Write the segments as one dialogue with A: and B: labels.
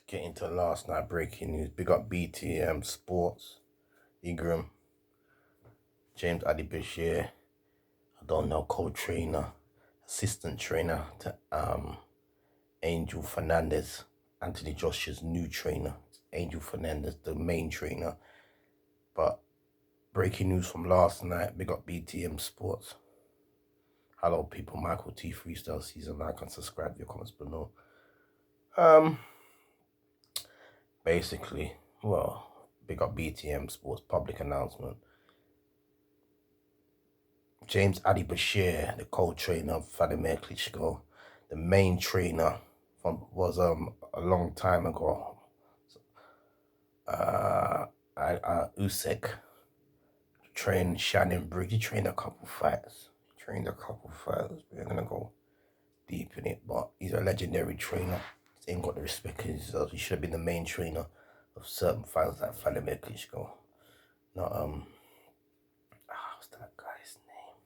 A: Get into last night breaking news. Big up BTM Sports, Ingram, James Bashir. I don't know, co-trainer, assistant trainer to Angel Fernandez, Anthony Joshua's new trainer. Angel Fernandez, the main trainer. But breaking news from last night. Big up BTM Sports. Hello people, Michael T Freestyle Season. Like and subscribe. Your comments below. Basically, well, big up BTM Sports public announcement. James Bashir, the co-trainer of Vladimir Klitschko, the main trainer was a long time ago. Usyk trained Shannon Briggs. He trained a couple fights. We're gonna go deep in it, but he's a legendary trainer. He ain't got the respect in himself. He should have been the main trainer of certain fighters like Vladimir Klitschko. Not what's that guy's name?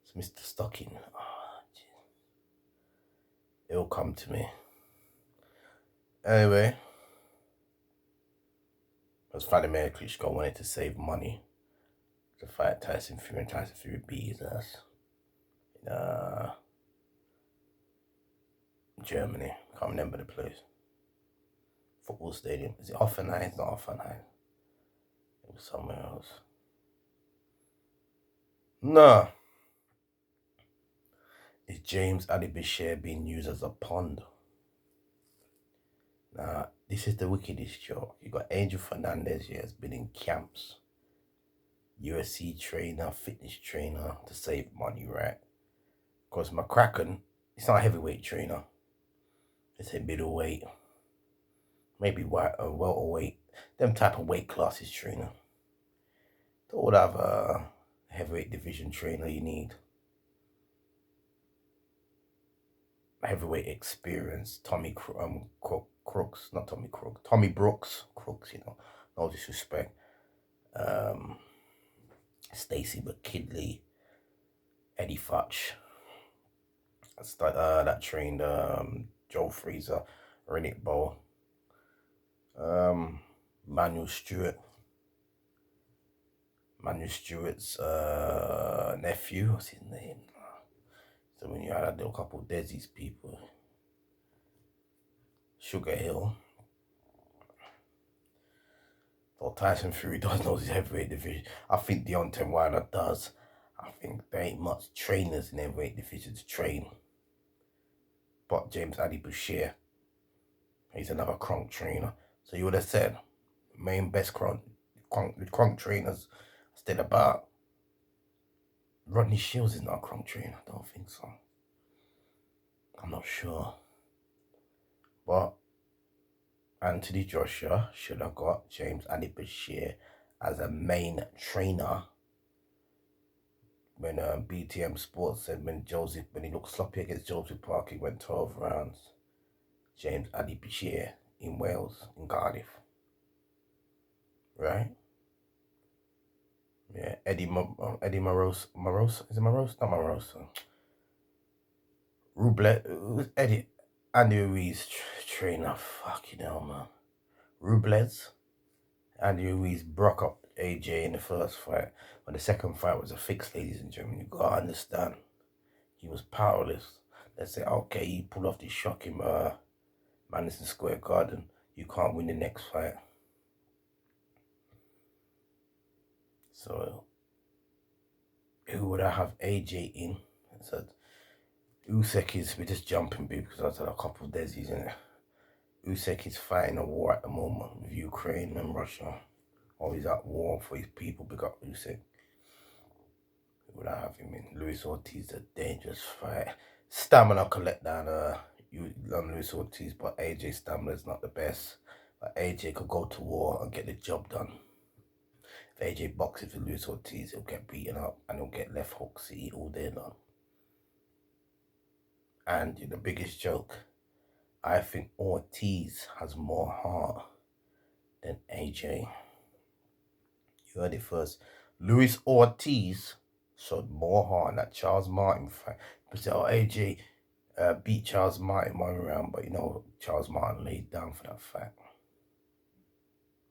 A: It's Mr. Stocking. Oh, it'll come to me. Anyway, because Vladimir Klitschko wanted to save money to fight Tyson Fury, and Tyson Fury beat his ass in Germany. Can't remember the place. Football stadium. Is it Offenheim? It's not Offenheim. It was somewhere else. No. Is James Bashir being used as a pond? Now, this is the wickedest joke. You got Angel Fernandez here, has been in camps. UFC trainer, fitness trainer to save money, right? Because McCracken, it's not a heavyweight trainer. It's a middleweight, maybe welterweight, them type of weight classes trainer. They would have a heavyweight division trainer you need. Heavyweight experience, Tommy Brooks, you know, no disrespect. Stacy McKinley, Eddie Futch. That trained Joe Frazier, Riddick Bowe, Manuel Stewart's nephew, what's his name? So when you had a couple of Desi's people, Sugar Hill. So Tyson Fury does know his heavyweight division. I think Deontay Wilder does. I think there ain't much trainers in the heavyweight division to train. But James Bashir, he's another crunk trainer. So you would have said, main best crunk trainers still about. Rodney Shields is not a crunk trainer. I don't think so. I'm not sure. But Anthony Joshua should have got James Bashir as a main trainer. When BTM Sports said when he looked sloppy against Joseph Parker, he went 12 rounds. James Bashir in Wales, in Cardiff. Right? Yeah, Eddie Moroso. Is it Moroso? Not Moroso. Andy Ruiz trainer. Fucking hell, man. Rubles. Andy Ruiz broke up AJ in the first fight. But the second fight was a fix, ladies and gentlemen. You gotta understand. He was powerless. Let's say, okay, he pulled off this shock in Madison Square Garden. You can't win the next fight. So, who would I have AJ in? I said, Usyk we're just jumping because I said a couple of Desi's in it. Usyk is fighting a war at the moment with Ukraine and Russia. Always at war for his people. Big up Usyk. Who would I have him in? Luis Ortiz, a dangerous fight. Stamina could let down Luis Ortiz, but AJ's stamina is not the best. But AJ could go to war and get the job done. If AJ boxes with Luis Ortiz, he'll get beaten up and he'll get left hooks to eat all day long. And the biggest joke, I think Ortiz has more heart than AJ. You heard it first. Luis Ortiz showed more heart in that Charles Martin fight. People say, oh, AJ beat Charles Martin 1 round, but you know Charles Martin laid down for that fight.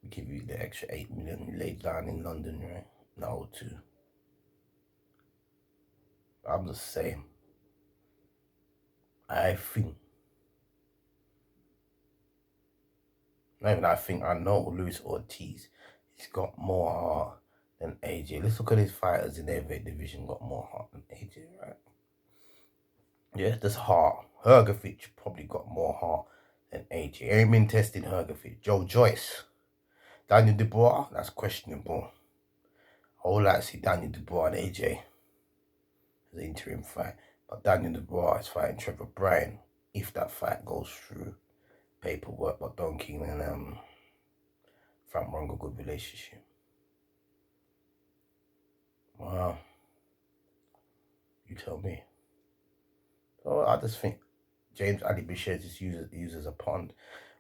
A: We give you the extra 8 million you laid down in London, right? No, too. I'm just saying. I think. Not even I think, I know Luis Ortiz. He's got more heart than AJ. Let's look at his fighters in the heavyweight division got more heart than AJ, right? Yeah, that's heart. Hergovich probably got more heart than AJ. Ain't been testing Hergovich. Joe Joyce. Daniel Dubois, that's questionable. I would like to see Daniel Dubois and AJ as an interim fight. But Daniel Dubois is fighting Trevor Bryan if that fight goes through paperwork. But Don King and Frank Rongo, good relationship. Wow. You tell me. So I just think James Ali Bashir is used as a pond.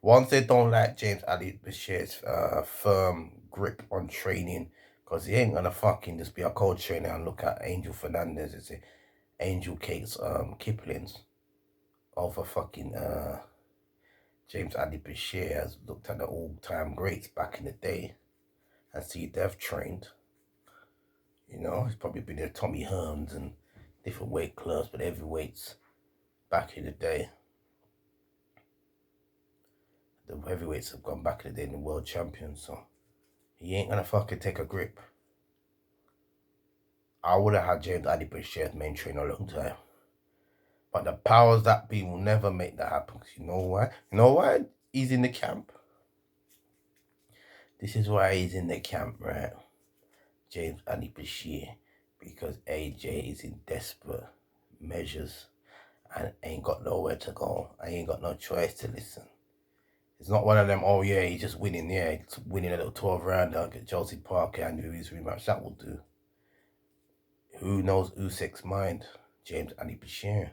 A: Once they don't like James Ali Bashir's firm grip on training, because he ain't gonna fucking just be a coach trainer and look at Angel Fernandez and say Angel Cake's Kipling's over fucking James Ali Bashir has looked at the all-time greats back in the day and see they've trained. You know, he's probably been there Tommy Hearns and different weight clubs, but heavyweights back in the day. The heavyweights have gone back in the day in the world champions, so he ain't gonna fucking take a grip. I would have had James Ali Bashir as main trainer a long time. But the powers that be will never make that happen. You know why? You know why he's in the camp? This is why he's in the camp, right? James Ali Bashir. Because AJ is in desperate measures and ain't got nowhere to go. I ain't got no choice to listen. It's not one of them, oh yeah, he's just winning, yeah, he's winning a little 12 rounder, get Chelsea Parker and do his rematch. That will do. Who knows Usyk's mind? James Ali Bashir.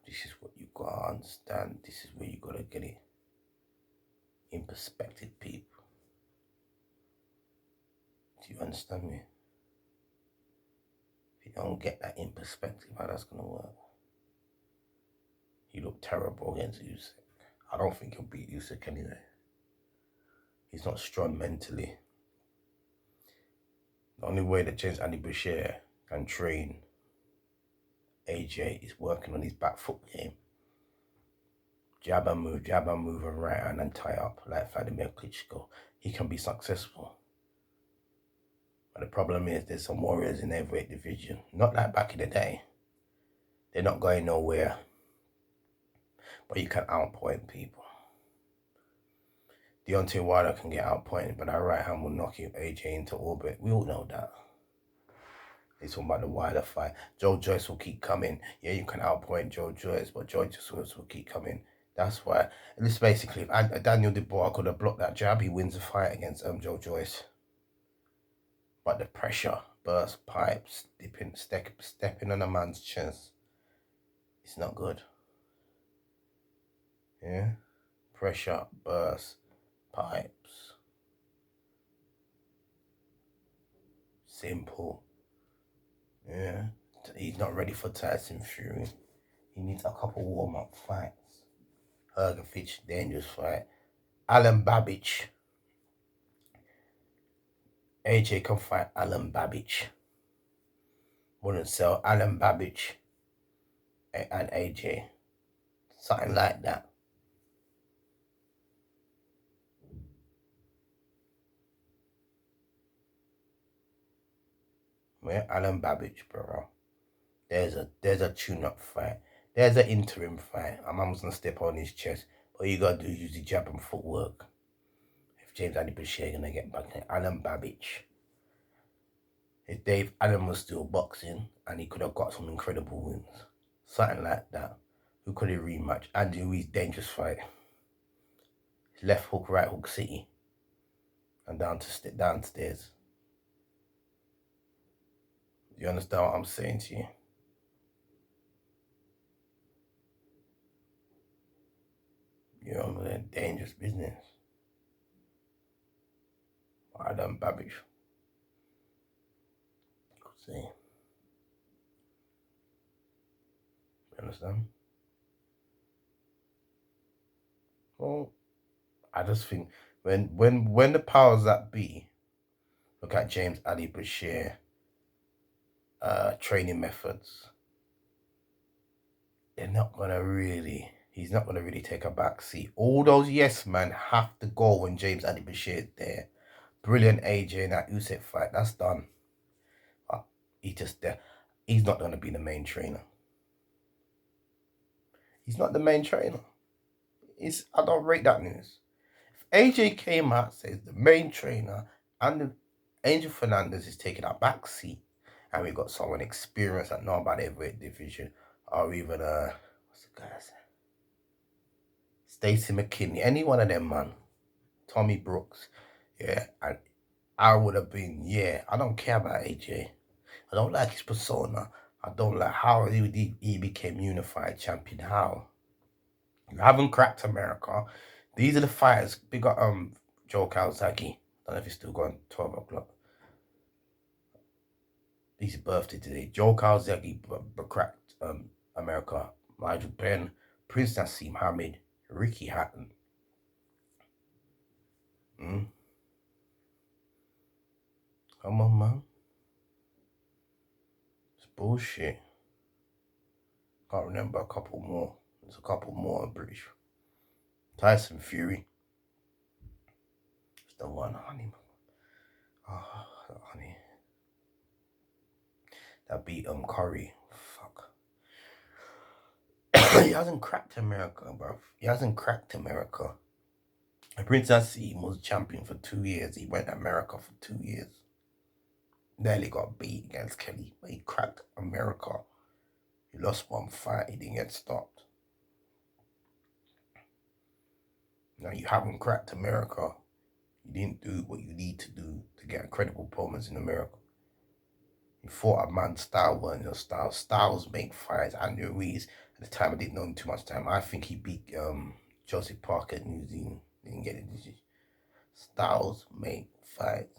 A: This is what you gotta understand. This is where you gotta get it in perspective, people. Do you understand me? If you don't get that in perspective, how that's gonna work? He looked terrible against Usyk. I don't think he'll beat Usyk anyway. He's not strong mentally. The only way that James Ali Bashir can train AJ is working on his back foot game. Jab and move and right hand and tie up like Vladimir Klitschko. He can be successful. But the problem is there's some warriors in the heavyweight division. Not like back in the day. They're not going nowhere. But you can outpoint people. Deontay Wilder can get outpointed, but that right hand will knock you AJ into orbit. We all know that. He's talking about the Wilder fight. Joe Joyce will keep coming. Yeah, you can outpoint Joe Joyce, but Joe Joyce will keep coming. That's why. And this basically, if Daniel Dubois could have blocked that jab, he wins the fight against Joe Joyce. But the pressure, burst, pipes, stepping on a man's chest, it's not good. Yeah? Pressure, burst, pipes. Simple. Yeah? He's not ready for Tyson Fury. He needs a couple warm-up fights. Hergovich, dangerous fight. Alan Babbage. AJ can fight Alan Babbage. Wouldn't sell Alan Babbage and AJ. Something like that. Yeah, Alan Babbage, bro. There's a tune-up fight. There's an interim fight. My mum's gonna step on his chest. All you gotta do is use the jab and footwork. If James Ali Bashir gonna get back there, Alan Babbage. If Dave Allen was still boxing and he could have got some incredible wins. Something like that. Who could he rematch? Andy Ruiz dangerous fight. Left hook, right hook city. And downstairs. You understand what I'm saying to you? You know, dangerous business. Adam Babbage. See. You understand? Well, I just think when the powers that be look at James Ali Bashir training methods, he's not gonna really take a back seat. All those yes men have to go when James Ali Bashir there. Brilliant AJ in that Usyk fight, that's done. But he just there. He's not gonna be the main trainer. He's not the main trainer. I don't rate that news. AJ came out, says the main trainer and the Angel Fernandez is taking a back seat, and we got someone experienced that know about the heavyweight division, or even what's the guy's name? Stacey McKinney, any one of them, man. Tommy Brooks, yeah, and I would have been, yeah. I don't care about AJ. I don't like his persona. I don't like how he became unified champion. How you haven't cracked America. These are the fighters. Big up Joe Calzaghe. Don't know if he's still going 12 o'clock. His birthday today. Joe Calzaghe cracked America. Nigel Benn, Prince Nassim Hamid, Ricky Hatton. Come on, man. It's bullshit. Can't remember a couple more. There's a couple more in British. Tyson Fury. It's the one, honey. Oh, honey. That beat Curry. Fuck. He hasn't cracked America, bro. He hasn't cracked America. Prince Nassim was champion for 2 years. He went to America for 2 years. Nearly got beat against Kelly, but he cracked America. He lost one fight. He didn't get stopped. Now you haven't cracked America. You didn't do what you need to do to get a credible performance in America. You fought a man, style weren't your style. Styles make fights. Andrew Ruiz, at the time I didn't know him too much time. I think he beat Joseph Parker at New Zealand. Didn't get it, did you? Styles make fights.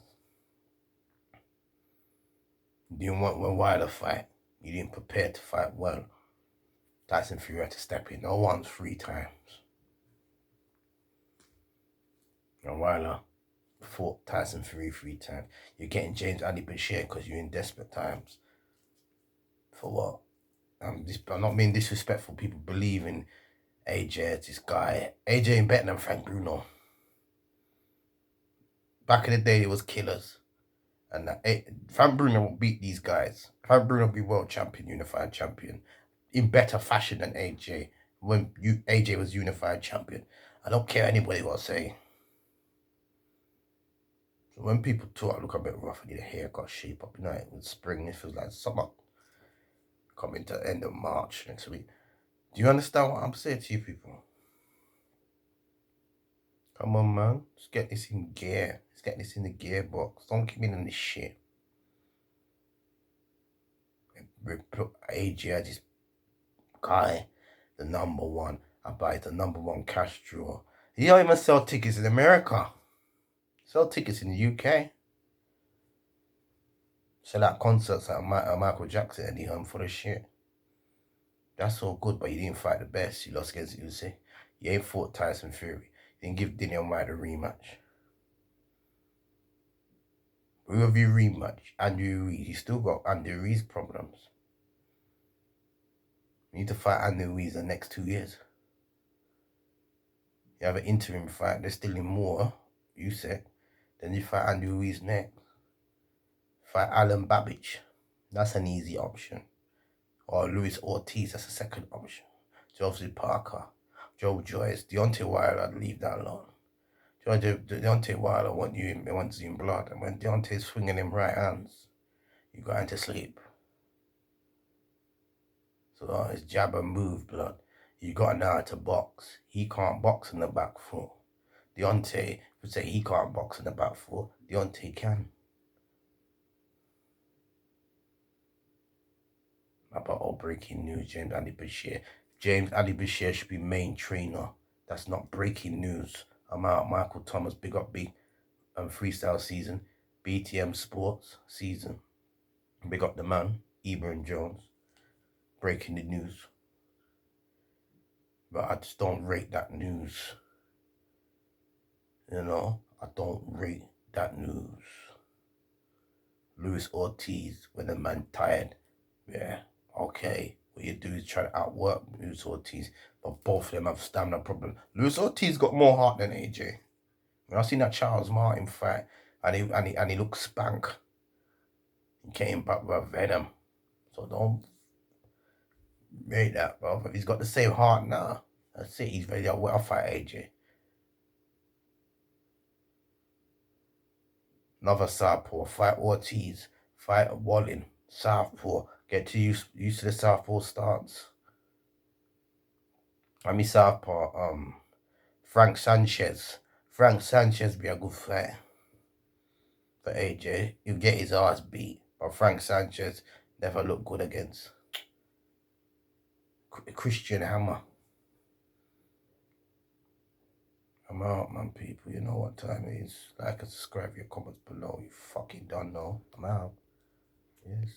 A: You didn't want one Wilder fight. You didn't prepare to fight well. Tyson Fury had to step in. No once, 3 times. And Wilder fought Tyson Fury 3 times. You're getting James Ali Bashir because you're in desperate times. For what? I'm not being disrespectful. People believe in AJ as this guy. AJ ain't better than Frank Bruno. Back in the day, it was killers. And Frank Bruno will beat these guys. Frank Bruno will be world champion, unified champion, in better fashion than AJ. When AJ was unified champion. I don't care anybody what say. So when people talk, I look a bit rough. I need a haircut, shape up. You know, it was spring. It feels like summer. Coming to the end of March next week. Do you understand what I'm saying to you people? Come on, man. Let's get this in gear. Let's get this in the gearbox. Don't keep me in this shit. AJ as this guy, the number one. I buy the number one cash drawer. He don't even sell tickets in America. Sell tickets in the UK. Sell out concerts at Michael Jackson and he for the shit. That's all good, but you didn't fight the best. You lost against Usyk. You ain't fought Tyson Fury. You didn't give Daniel White a rematch. Who have you rematch? Andrew Ruiz. You still got Andrew Ruiz problems. You need to fight Andrew Ruiz the next 2 years. You have an interim fight. There's still in more, Usyk. Then you fight Andrew Ruiz next. Fight Alan Babbage. That's an easy option. Or Luis Ortiz, that's a second option. Joseph Parker, Joe Joyce, Deontay Wilder, I'd leave that alone. Deontay Wilder wants you in blood. And when Deontay's swinging them right hands, you're going to sleep. So it's jab and move, blood. You got now to box. He can't box in the back foot. Deontay would say he can't box in the back foot. Deontay can. About all breaking news, James Ali Bashir. James Ali Bashir should be main trainer. That's not breaking news. I'm out. Michael Thomas, big up big freestyle season. BTM Sports season. Big up the man, Eber and Jones. Breaking the news. But I just don't rate that news. You know, I don't rate that news. Luis Ortiz, when the man tired, yeah, okay. What you do is try to outwork Luis Ortiz, but both of them have stamina problem. Luis Ortiz got more heart than AJ. When I seen that Charles Martin fight, and he looked spank. He came back with a venom. So don't rate that, bro. He's got the same heart now. That's it. He's ready to well fight AJ. Another southpaw. Fight Ortiz. Fight Wallin. Southpaw. Get to used to the southpaw stance. I mean southpaw. Frank Sanchez. Frank Sanchez be a good fight for AJ. He'll get his ass beat. But Frank Sanchez never looked good against Christian Hammer. I'm out, man, people. You know what time it is. Like and subscribe, your comments below. You fucking don't know. I'm out. Yes.